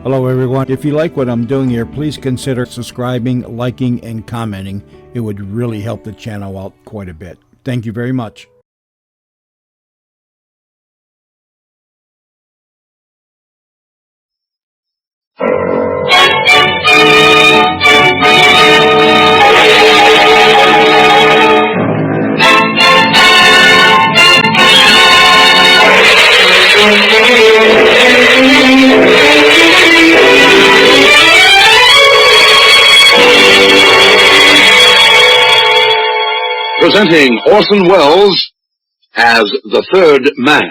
Hello everyone. If you like what I'm doing here, please consider subscribing, liking, and commenting. It would really help the channel out quite a bit. Thank you very much. Presenting Orson Welles as the Third Man.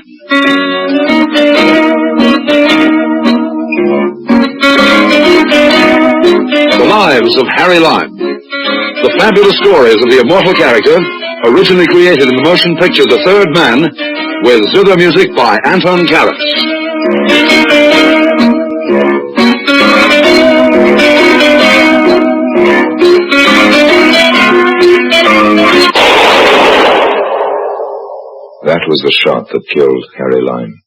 The Lives of Harry Lime. The fabulous stories of the immortal character, originally created in the motion picture The Third Man, with zither music by Anton Karas. That was the shot that killed Harry Lime.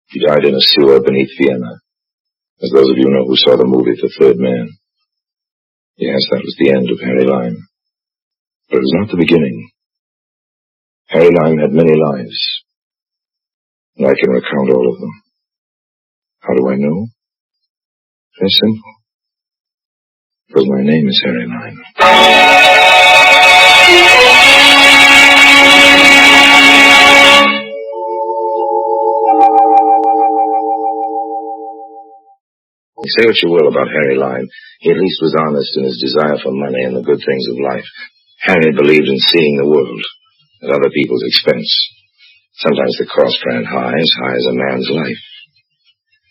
He died in a sewer beneath Vienna. As those of you know who saw the movie The Third Man. Yes, that was the end of Harry Lime. But it was not the beginning. Harry Lime had many lives. And I can recount all of them. How do I know? Very simple. Because my name is Harry Lime. Say what you will about Harry Lime, he at least was honest in his desire for money and the good things of life. Harry believed in seeing the world at other people's expense. Sometimes the cost ran high as a man's life.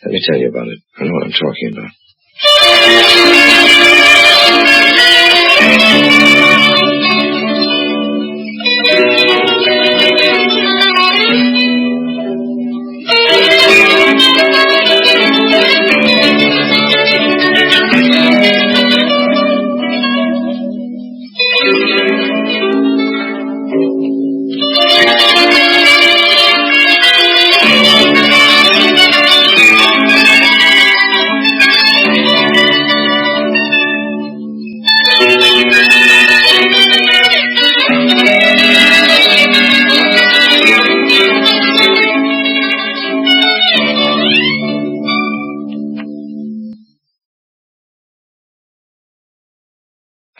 Let me tell you about it. I know what I'm talking about.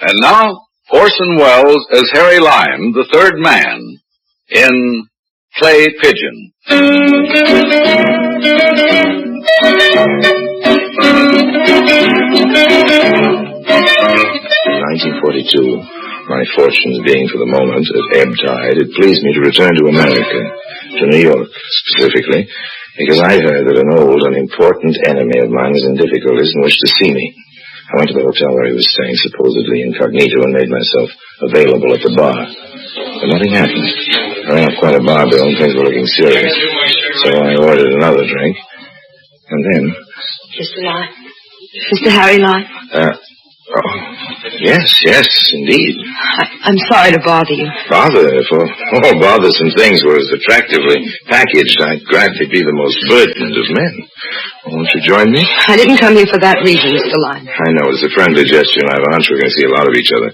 And now, Orson Welles as Harry Lime, the Third Man, in Play Pigeon. In 1942, my fortunes being for the moment at ebb tide, it pleased me to return to America, to New York specifically, because I heard that an old and important enemy of mine was in difficulties and wished to see me. I went to the hotel where he was staying, supposedly incognito, and made myself available at the bar. But nothing happened. I ran up quite a bar bill and things were looking serious. So I ordered another drink. And then... Mr. Lime? Mr. Harry Lime? Yes, indeed. I'm sorry to bother you. Bother? If all bothersome things were as attractively packaged, I'd gladly be the most burdened of men. Won't you join me? I didn't come here for that reason, Mr. Lime. I know, it's a friendly gesture, and I have a hunch we're going to see a lot of each other.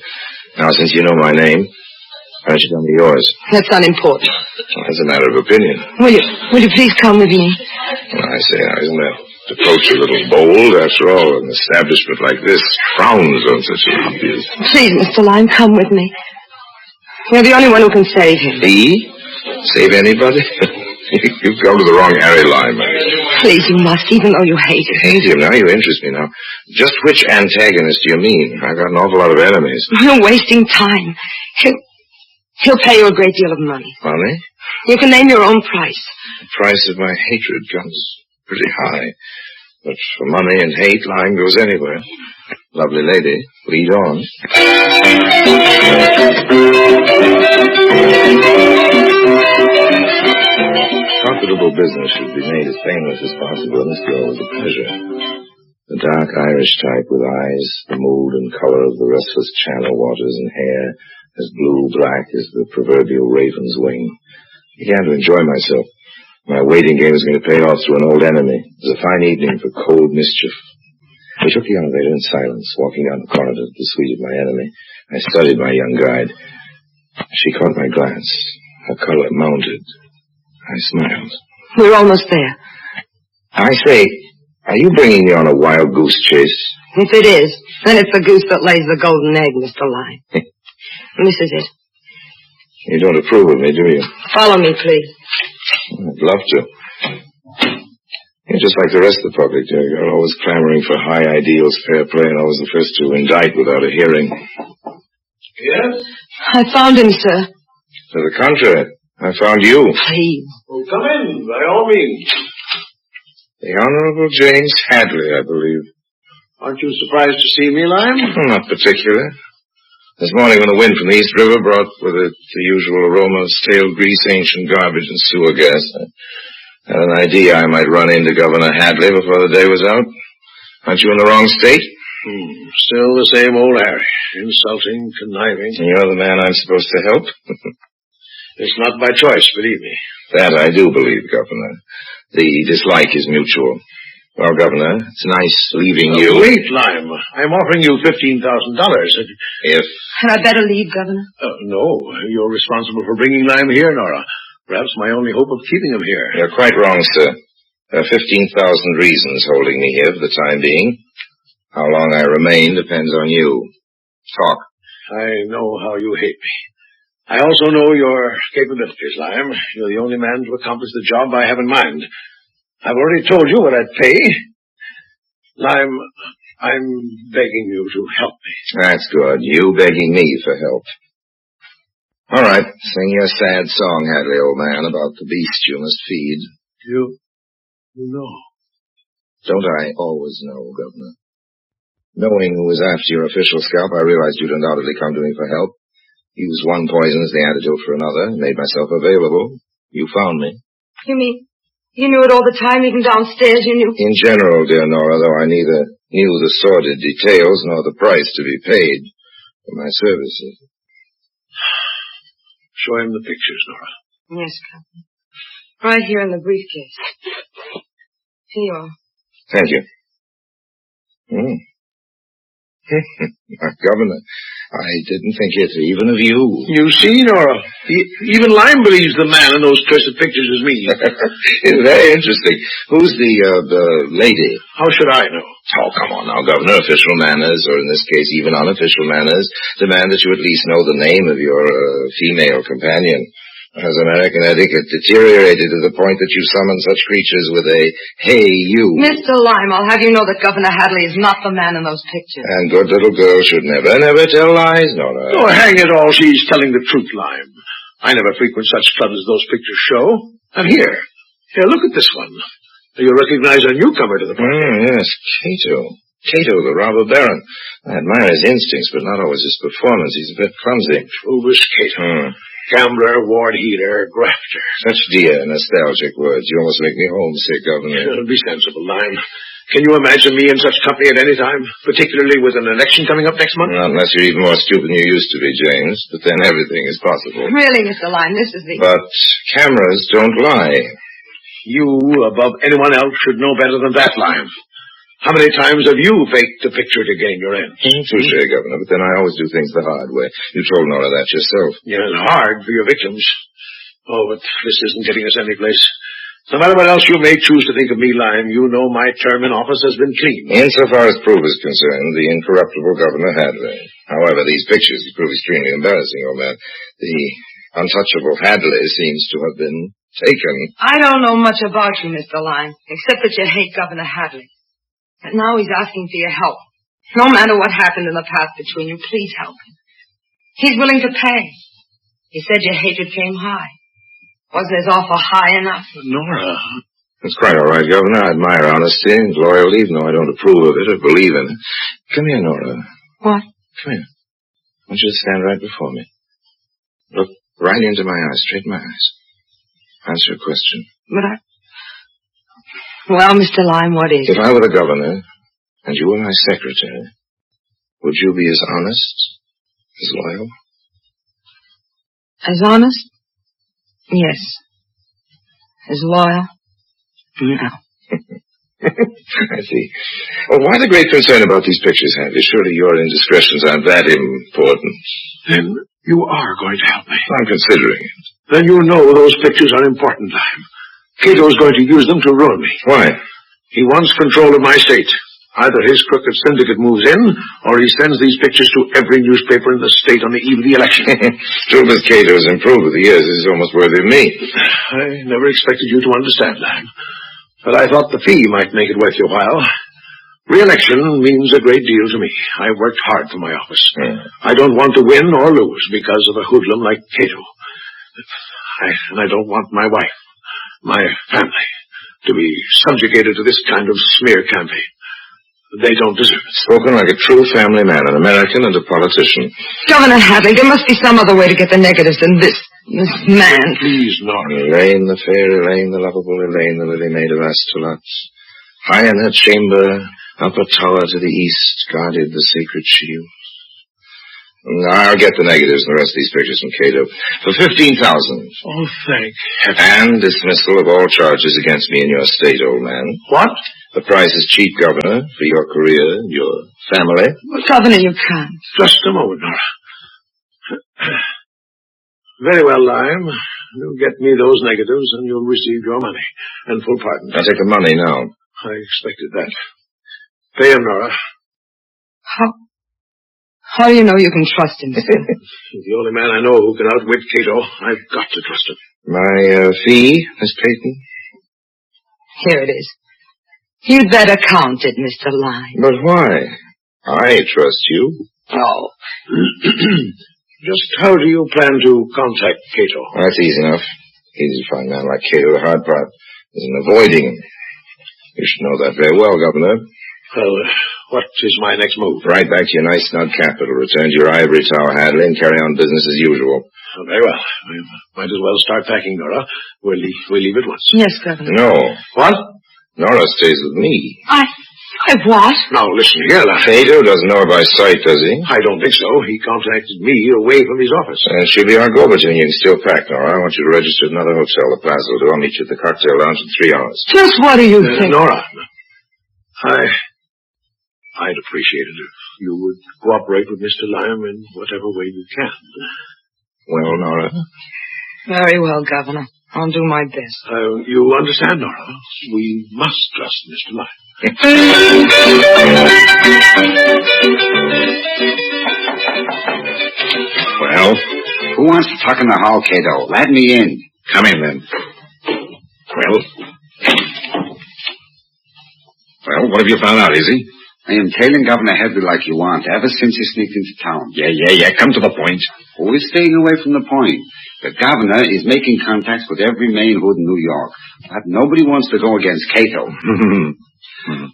Now, since you know my name, why don't you tell me yours? That's unimportant. Well, that's a matter of opinion. Will you please come with me? Well, I say, now, isn't that approach a little bold? After all, an establishment like this frowns on such an obvious... Please, Mr. Lime, come with me. You're the only one who can save him. Me? Save anybody? You've come to the wrong Harry Lime, man. Please, you must, even though you hate him. Hate him? Now you interest me now. Just which antagonist do you mean? I've got an awful lot of enemies. You're wasting time. He'll pay you a great deal of money. Money? You can name your own price. The price of my hatred comes pretty high. But for money and hate, Lime goes anywhere. Lovely lady, lead on. Profitable business should be made as painless as possible, and this girl was a pleasure. The dark Irish type with eyes, the mood and color of the restless channel waters, and hair as blue-black as the proverbial raven's wing. I began to enjoy myself. My waiting game was going to pay off through an old enemy. It was a fine evening for cold mischief. We took the elevator in silence, walking down the corridor to the suite of my enemy. I studied my young guide. She caught my glance. Her color mounted. I smiled. We're almost there. I say, are you bringing me on a wild goose chase? If it is, then it's the goose that lays the golden egg, Mr. Lime. This is it. You don't approve of me, do you? Follow me, please. I'd love to. You're just like the rest of the public, dear. You're always clamoring for high ideals, fair play, and always the first to indict without a hearing. Yes? I found him, sir. To the contrary, I found you. Please. Well, come in, by all means. The Honorable James Hadley, I believe. Aren't you surprised to see me, Lime? Not particular. This morning when the wind from the East River brought with it the usual aroma of stale grease, ancient garbage, and sewer gas, I had an idea I might run into Governor Hadley before the day was out. Aren't you in the wrong state? Still the same old Harry. Insulting, conniving. And you're the man I'm supposed to help? It's not by choice, believe me. That I do believe, Governor. The dislike is mutual. Well, Governor, it's nice leaving you. Wait, Lime. I'm offering you $15,000. If... Had I better leave, Governor? No, you're responsible for bringing Lime here, Nora. Perhaps my only hope of keeping him here. You're quite wrong, sir. There are 15,000 reasons holding me here for the time being. How long I remain depends on you. Talk. I know how you hate me. I also know your capabilities, Lime. You're the only man to accomplish the job I have in mind. I've already told you what I'd pay. Lime, I'm begging you to help me. That's good. You begging me for help. All right. Sing your sad song, Hadley, old man, about the beast you must feed. You know. Don't I always know, Governor? Knowing who was after your official scalp, I realized you'd undoubtedly come to me for help. Used one poison as the antidote for another, made myself available. You found me. You mean you knew it all the time, even downstairs you knew? In general, dear Nora, though I neither knew the sordid details nor the price to be paid for my services. Show him the pictures, Nora. Yes, Captain. Right here in the briefcase. Here you are. Thank you. Governor, I didn't think it even of you. You see, Nora, even Lime believes the man in those cursed pictures is me. It's very interesting. Who's the lady? How should I know? Oh, come on now, Governor. Official manners, or in this case, even unofficial manners, demand that you at least know the name of your female companion. Has American etiquette deteriorated to the point that you summon such creatures with a, hey, you? Mr. Lime, I'll have you know that Governor Hadley is not the man in those pictures. And good little girls should never tell lies, Nora. Oh, hang it all, she's telling the truth, Lime. I never frequent such clubs as those pictures show. And here, look at this one. You recognize a newcomer to the party. Yes, Cato, the robber baron. I admire his instincts, but not always his performance. He's a bit clumsy. Truvis Cato. Gambler, ward heater, grafter. Such dear, nostalgic words. You almost make me homesick, Governor. Be sensible, Lime. Can you imagine me in such company at any time? Particularly with an election coming up next month? Not unless you're even more stupid than you used to be, James. But then everything is possible. Really, Mr. Lime, this is the... But cameras don't lie. You, above anyone else, should know better than that, Lime. How many times have you faked a picture to gain your end? Touché, Governor, but then I always do things the hard way. You told Nora that yourself. Yeah, hard for your victims. Oh, but this isn't getting us anyplace. No matter what else you may choose to think of me, Lime, you know my term in office has been clean. Insofar as proof is concerned, the incorruptible Governor Hadley. However, these pictures prove extremely embarrassing, old man. The untouchable Hadley seems to have been taken. I don't know much about you, Mr. Lime, except that you hate Governor Hadley. And now he's asking for your help. No matter what happened in the past between you, please help him. He's willing to pay. He said your hatred came high. Wasn't his offer high enough? Nora. That's quite all right, Governor. I admire honesty and loyalty, even though I don't approve of it or believe in it. Come here, Nora. What? Come here. I want you to stand right before me. Look right into my eyes, straight in my eyes. Answer a question. But Well, Mr. Lime, what is it? If I were the governor, and you were my secretary, would you be as honest, as loyal? As honest? Yes. His lawyer? No. I see. Well, why the great concern about these pictures, Handy? Surely your indiscretions aren't that important. Then you are going to help me. I'm considering it. Then you know those pictures are important, Lime. Cato's going to use them to ruin me. Why? He wants control of my state. Either his crooked syndicate moves in, or he sends these pictures to every newspaper in the state on the eve of the election. Truth is, Cato has improved with the years. This is almost worthy of me. I never expected you to understand, Lime. But I thought the fee might make it worth your while. Re-election means a great deal to me. I've worked hard for my office. I don't want to win or lose because of a hoodlum like Cato. And I don't want my wife, my family, to be subjugated to this kind of smear campaign. They don't deserve it. Spoken like a true family man, an American and a politician. Governor Hadley, there must be some other way to get the negatives than this man. Please, Nora. Elaine, the fair Elaine, the lovable Elaine, the lily maid of Astolat. High in her chamber, up a tower to the east, guarded the sacred shield. I'll get the negatives and the rest of these pictures from Cato for $15,000. Oh, thank heaven. And dismissal of all charges against me in your state, old man. What? The price is cheap, Governor, for your career, your family. Well, Governor, you can't. Just a moment, Nora. Very well, Lime. You get me those negatives and you'll receive your money and full pardon. I'll take the money now. I expected that. Pay him, Nora. How do you know you can trust him, sir? He's the only man I know who can outwit Cato. I've got to trust him. My fee, Miss Peyton? Here it is. You'd better count it, Mr. Lime. But why? I trust you. Oh. Just how do you plan to contact Cato? That's easy enough. Easy to find a man like Cato. The hard part is in avoiding him. You should know that very well, Governor. Well, what is my next move? Right back to your nice snug capital. Return to your ivory tower, Hadley, and carry on business as usual. Oh, very well. We might as well start packing, Nora. We'll leave at once. Yes, Governor. No. What? Nora stays with me. I what? Now, listen here, lad. Cato doesn't know her by sight, does he? I don't think so. He contacted me away from his office. She'll be our go-between, and you can still pack, Nora. I want you to register at another hotel, the Plaza will do. I'll meet you at the cocktail lounge in 3 hours. Just what do you think? Nora, I'd appreciate it if you would cooperate with Mr. Lime in whatever way you can. Well, Nora? Very well, Governor. I'll do my best. You understand, Nora? We must trust Mr. Lime. Well, who wants to talk in the hall, Cato? Let me in. Come in, then. Well, what have you found out, Izzy? I am tailing Governor Hadley like you want, ever since he sneaked into town. Yeah. Come to the point. Who is staying away from the point? The governor is making contacts with every main hood in New York, but nobody wants to go against Cato.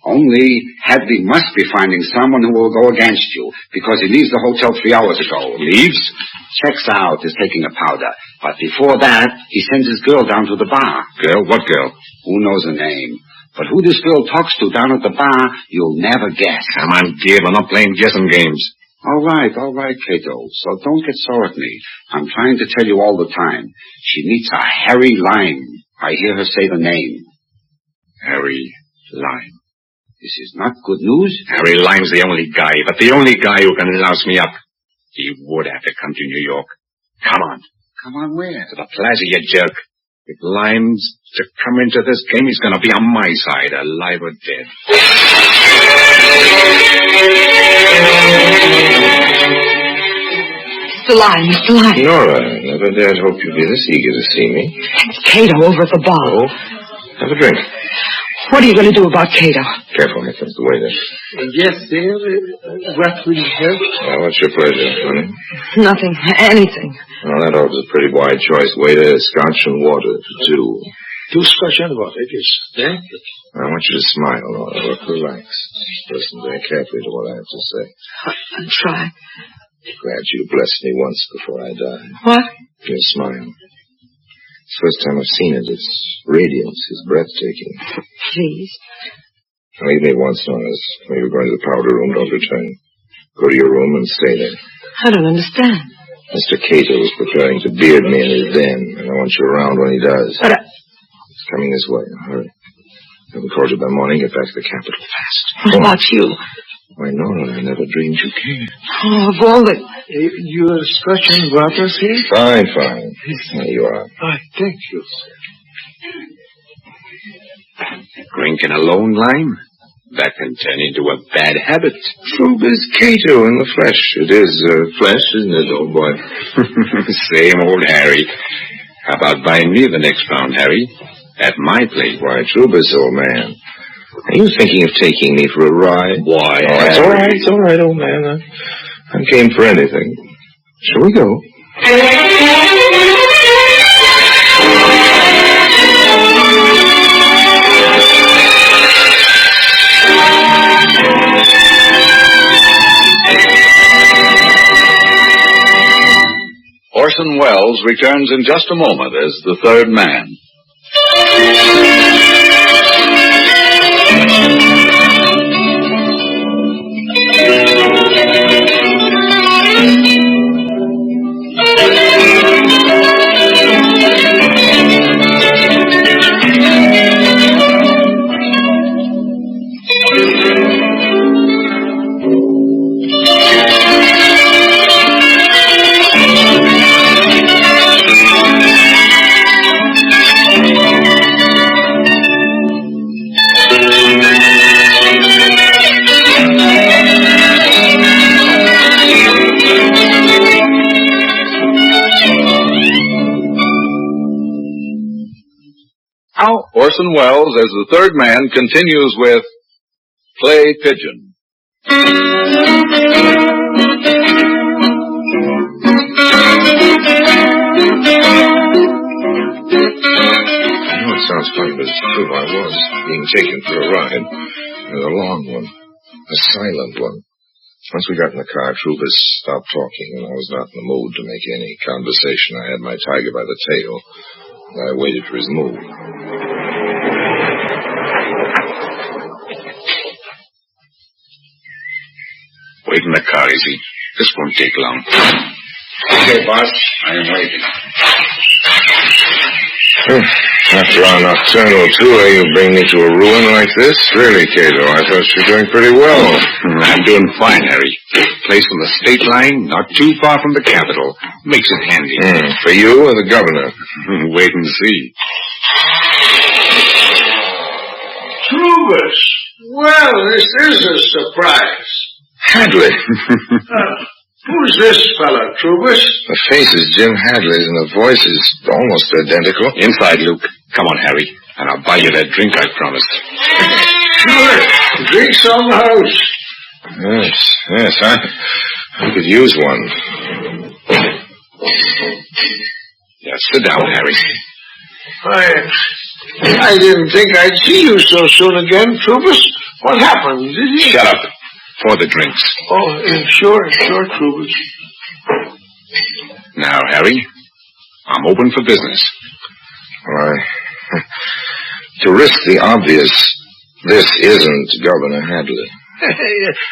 Only Hadley must be finding someone who will go against you, because he leaves the hotel 3 hours ago. Leaves? Checks out, is taking a powder. But before that, he sends his girl down to the bar. Girl? What girl? Who knows her name? But who this girl talks to down at the bar, you'll never guess. Come on, Gib. I'm not playing guessing games. All right, Cato. So don't get sore at me. I'm trying to tell you all the time. She meets a Harry Lime. I hear her say the name. Harry Lime. This is not good news. Harry Lime's the only guy, but the only guy who can louse me up. He would have to come to New York. Come on. Come on where? To the Plaza, you jerk. If Lime's to come into this game, he's going to be on my side, alive or dead. Mr. Lime. Nora, never dared hope you'd be this eager to see me. It's Cato over at the bar. Oh? Have a drink. What are you going to do about Cato? Careful, here comes the waiter. Yes, dear. What will you have? Well, what's your pleasure, honey? Nothing. Anything. Well, that offers a pretty wide choice. Waiter, scotch and water for 2. 2 scotch and water, yes. There? I want you to smile, Nora. Look relaxed. Listen very carefully to what I have to say. I'll try. Grant you to bless me once before I die. What? Your smile. It's the first time I've seen it. Its radiance is breathtaking. Please. Leave me once, Nora. When you're going to the powder room, don't return. Go to your room and stay there. I don't understand. Mr. Cato is preparing to beard me in his den, and I want you around when he does. But Coming this way. Hurry. If we called you by morning, get back to the capital fast. What about you? Why, Nora, I never dreamed you cared. Oh, of all the... You're stretching brothers here? Fine. There you are. Thank you. Drinking alone, Lime? That can turn into a bad habit. Trubus Cato in the flesh. It is flesh, isn't it, old boy? Same old Harry. How about buying me the next round, Harry? At my place. Why, Trubus, old man. Are you thinking of taking me for a ride? Why, It's all right, old man. I'm game for anything. Shall we go? Orson Welles returns in just a moment as the third man. Orson Welles as the third man continues with Play Pigeon. It sounds funny, but it's true. I was being taken for a ride. It was a long one. A silent one. Once we got in the car, Trubus stopped talking, and I was not in the mood to make any conversation. I had my tiger by the tail, and I waited for his move. Wait in the car, Izzy. This won't take long. Okay, boss. I am waiting. After our nocturnal tour, you bring me to a ruin like this? Really, Cato, I thought you were doing pretty well. I'm doing fine, Harry. Place on the state line, not too far from the capital. Makes it handy. For you or the governor? Wait and see. Trubus! Well, this is a surprise. Hadley. Who's this fella, Trubus? The face is Jim Hadley's, and the voice is almost identical. Inside, Luke. Come on, Harry, and I'll buy you that drink I promised. Sure. Drinks on the house. Yes, I could use one. Yeah, sit down, Harry. I didn't think I'd see you so soon again, Trubus. What happened? Did you... Shut up. For the drinks. Oh, sure, Trubus. Now, Harry, I'm open for business. To risk the obvious, this isn't Governor Hadley.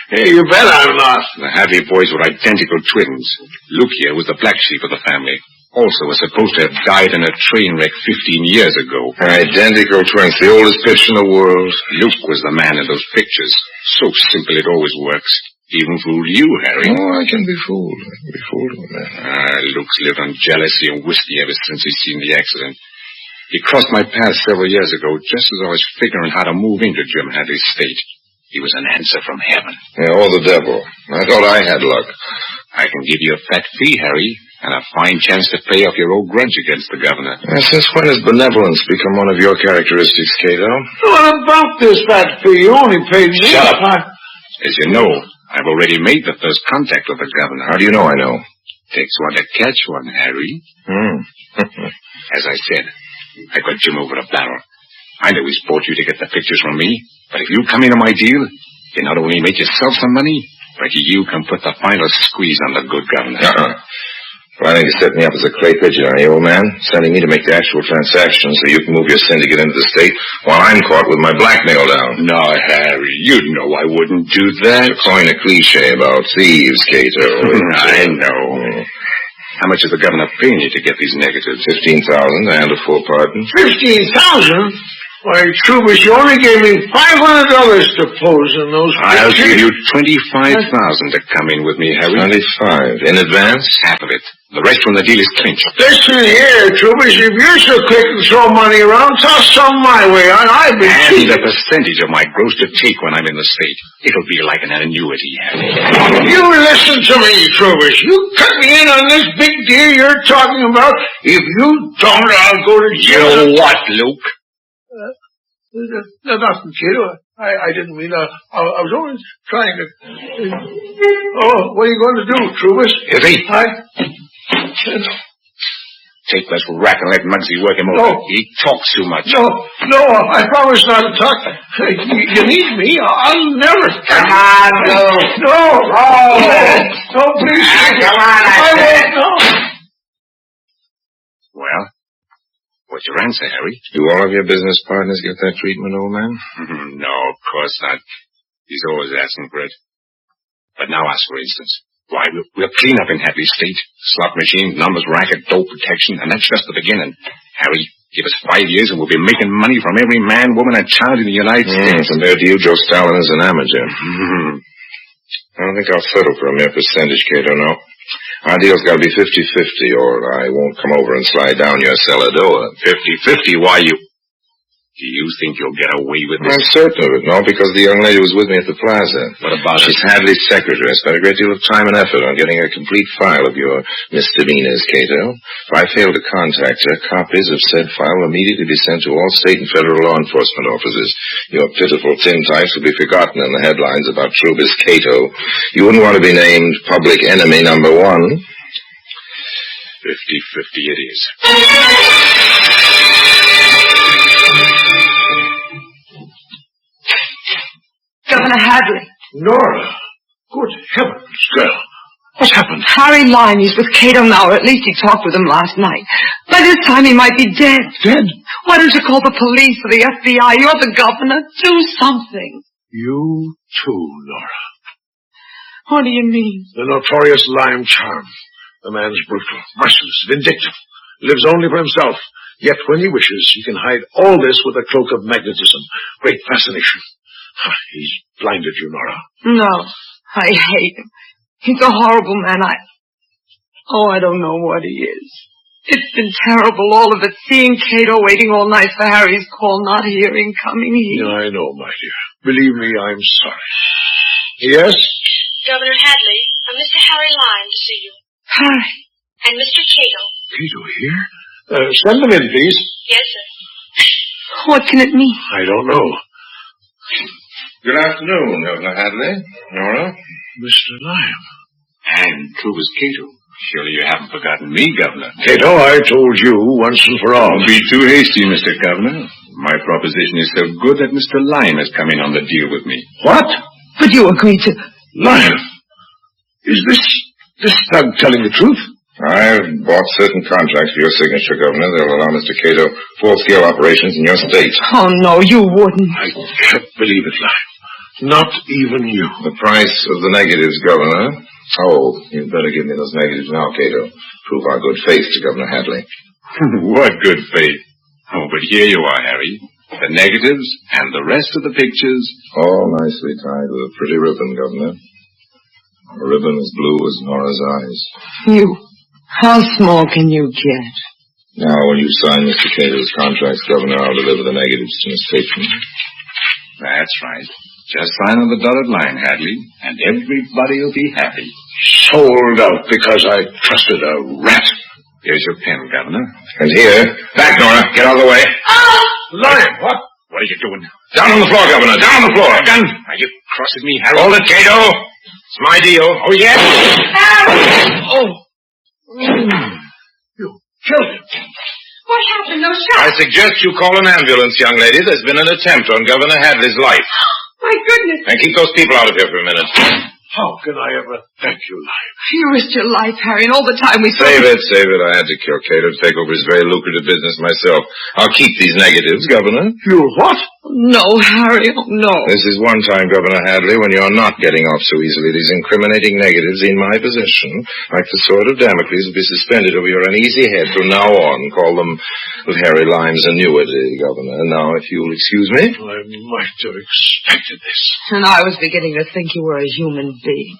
Hey, you bet I'm not. The Hadley boys were identical twins. Luke here was the black sheep of the family. Also was supposed to have died in a train wreck 15 years ago. Identical twins, the oldest pitch in the world. Luke was the man in those pictures. So simple it always works. Even fooled you, Harry. Oh, I can be fooled. With that. Luke's lived on jealousy and whiskey ever since he's seen the accident. He crossed my path several years ago, just as I was figuring how to move into Jim Hadley's state. He was an answer from heaven. Yeah, or the devil. I thought I had luck. I can give you a fat fee, Harry, and a fine chance to pay off your old grudge against the governor. Since when has benevolence become one of your characteristics, Cato? What about this fat fee? You only paid me. Shut up. As you know, I've already made the first contact with the governor. How do you know I know? Takes one to catch one, Harry. As I said, I got Jim over a barrel. I know he's bought you to get the pictures from me, but if you come into my deal, you not only make yourself some money, but you can put the final squeeze on the good governor. Planning to set me up as a clay pigeon, are you, old man? Sending me to make the actual transaction so you can move your syndicate into the state while I'm caught with my blackmail down. No, Harry, you'd know I wouldn't do that. To coin a cliche about thieves, Cato. I know. How much is the governor paying you to get these negatives? $15,000 and a full pardon. 15,000? Why, Trubus, you only gave me $500 to pose in those I'll pictures. give you $25,000 to come in with me, Harry. 25 in advance? Half of it. The rest when the deal is clinched. Listen here, Trubus, if you're so quick to throw money around, toss some my way. I've been And cheated. the percentage of my gross to take when I'm in the state. It'll be like an annuity, Harry. You listen to me, Trubus. You cut me in on this big deal you're talking about. If you don't, I'll go to jail. You what, Luke? No, nothing, kid. I didn't mean I was only trying to... Oh, what are you going to do, Trubus? Is he? Take this rack and let Muggsy work him over. No. He talks too much. No, I promise not to talk. You need me. I'll never... Come on, Luke. No, please. Come on, I won't, no. Well, what's your answer, Harry? Do all of your business partners get that treatment, old man? No, of course not. He's always asking for it. But now ask, for instance. Why, we'll clean up in Hadley State. Slot machine, numbers, racket, dope protection, and that's just the beginning. Harry, give us 5 years and we'll be making money from every man, woman, and child in the United States. Compared to you, Joe Stalin is an amateur. I don't think I'll settle for a mere percentage, Cato, no. Our deal's got to be 50-50, or I won't come over and slide down your cellar door. 50-50, why do you think you'll get away with this? I'm certain of it, no, because the young lady was with me at the plaza. What about She's her? Hadley's secretary. I spent a great deal of time and effort on getting a complete file of your misdemeanors, Cato. If I fail to contact her, copies of said file will immediately be sent to all state and federal law enforcement offices. Your pitiful tintypes will be forgotten in the headlines about Trubus Cato. You wouldn't want to be named public enemy number 1. 50-50 it is. Governor Hadley. Nora, good heavens, girl. What's happened? Harry Lime, he's with Cato now, or at least he talked with him last night. By this time he might be dead. Dead? Why don't you call the police or the FBI? You're the governor. Do something. You too, Nora. What do you mean? The notorious Lime Charm. The man's brutal, merciless, vindictive, lives only for himself. Yet when he wishes, he can hide all this with a cloak of magnetism, great fascination. He's blinded you, Nora. No, I hate him. He's a horrible man. I don't know what he is. It's been terrible, all of it. Seeing Cato waiting all night for Harry's call, not hearing, coming here. I know, my dear. Believe me, I'm sorry. Yes? Governor Hadley, Mr. Harry Lime to see you. Harry. And Mr. Cato. Cato here? Send them in, please. Yes, sir. What can it mean? I don't know. Good afternoon, Governor Hadley. Nora? Mr. Lime. And Trubus Cato. Surely you haven't forgotten me, Governor. Cato, I told you once and for all. Don't be too hasty, Mr. Governor. My proposition is so good that Mr. Lime has come in on the deal with me. What? But you agreed to... Lime? Is this thug telling the truth? I've bought certain contracts for your signature, Governor. They'll allow Mr. Cato full-scale operations in your state. Oh, no, you wouldn't. I can't believe it, Lime. Not even you. The price of the negatives, Governor. Oh, you'd better give me those negatives now, Cato. Prove our good faith to Governor Hadley. What good faith. Oh, but here you are, Harry. The negatives and the rest of the pictures. All nicely tied with a pretty ribbon, Governor. A ribbon as blue as Nora's eyes. You. How small can you get? Now, when you sign Mr. Cato's contracts, Governor, I'll deliver the negatives to Miss Pigeon. That's right. Just sign on the dotted line, Hadley, and everybody will be happy. Sold out because I trusted a rat. Here's your pen, Governor. And here... Back, Nora. Get out of the way. Lime, what? What are you doing? Down on the floor, Governor. Down on the floor. Gun? Are you crossing me, Harry? Hold it, Cato. It's my deal. Oh, yes? You killed him. What happened? No I shot. suggest you call an ambulance, young lady. There's been an attempt on Governor Hadley's life. My goodness. And keep those people out of here for a minute. How can I ever thank you, Lime? You risked your life, Harry, and all the time we saw Save it. I had to cure Cato to take over his very lucrative business myself. I'll keep these negatives, Governor. You'll what? No, Harry, oh, no. This is one time, Governor Hadley, when you're not getting off so easily. These incriminating negatives in my possession, like the sword of Damocles, will be suspended over your uneasy head from now on. Call them Harry Lime's annuity, Governor. And now, if you'll excuse me. I might have expected this. And I was beginning to think you were a human being.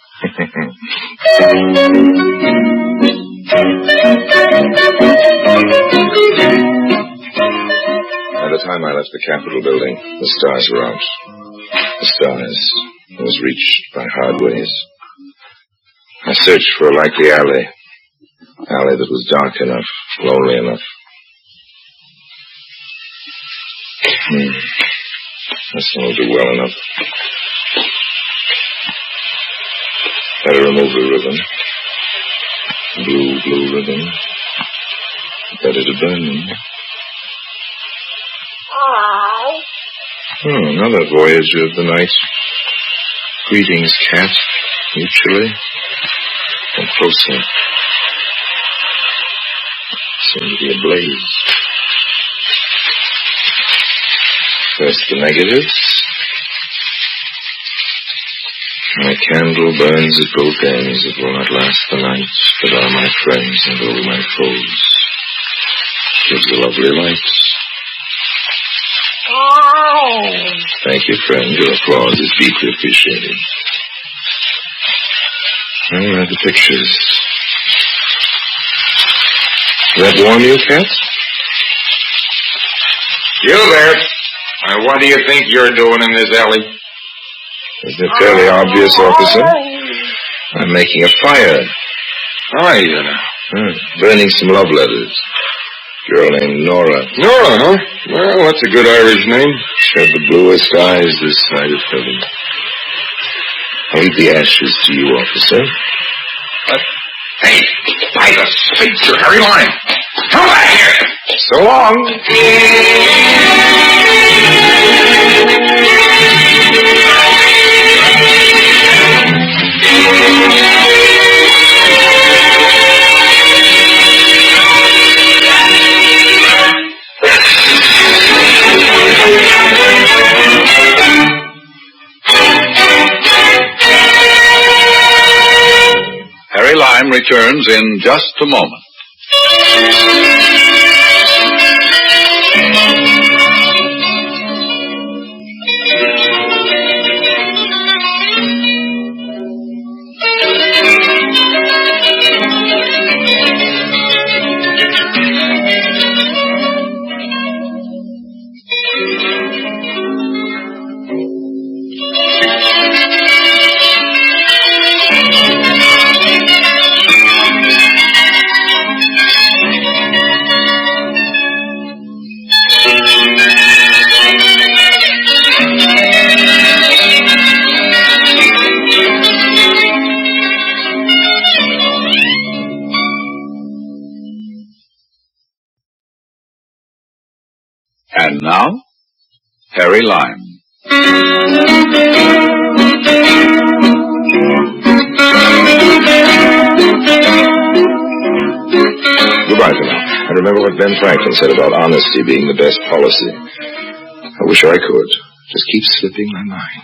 By the time I left the Capitol building, the stars were out. The stars. It was reached by hard ways. I searched for a likely alley. Alley that was dark enough, lonely enough. This won't do well enough. Better remove the ribbon. Blue ribbon. Better to burn them. Another voyager of the night. Greetings, cat. Mutually. And closer. Seems to be a blaze. First the negatives. My candle burns at both ends. It will not last the night, but are my friends and all my foes. Gives a lovely light. Thank you, friend. Your applause is deeply appreciated. Where are the pictures? Does that warm you, cat? You there. What do you think you're doing in this alley? Isn't it fairly obvious, officer? I'm making a fire. Are you now? Burning some love letters. Girl named Nora. Nora, huh? Well, that's a good Irish name. She had the bluest eyes this side of heaven. I'll leave the ashes to you, officer. Hey, by the saints, you're Harry Lime. Come back here. So long. Harry Lime returns in just a moment. And now, Harry Lime. Goodbye for now. And remember what Ben Franklin said about honesty being the best policy. I wish I could. Just keep slipping my mind.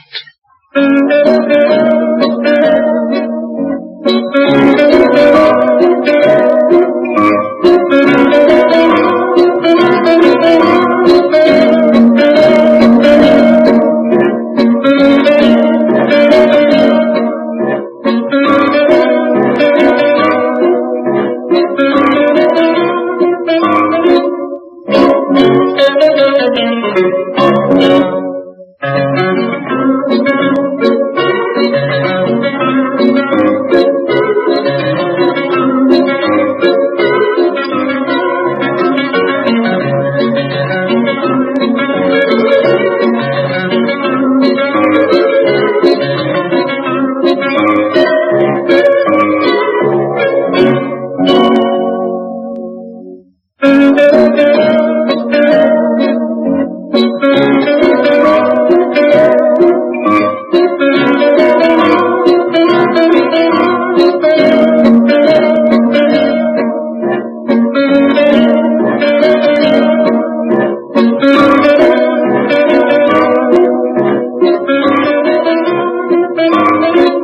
Thank you.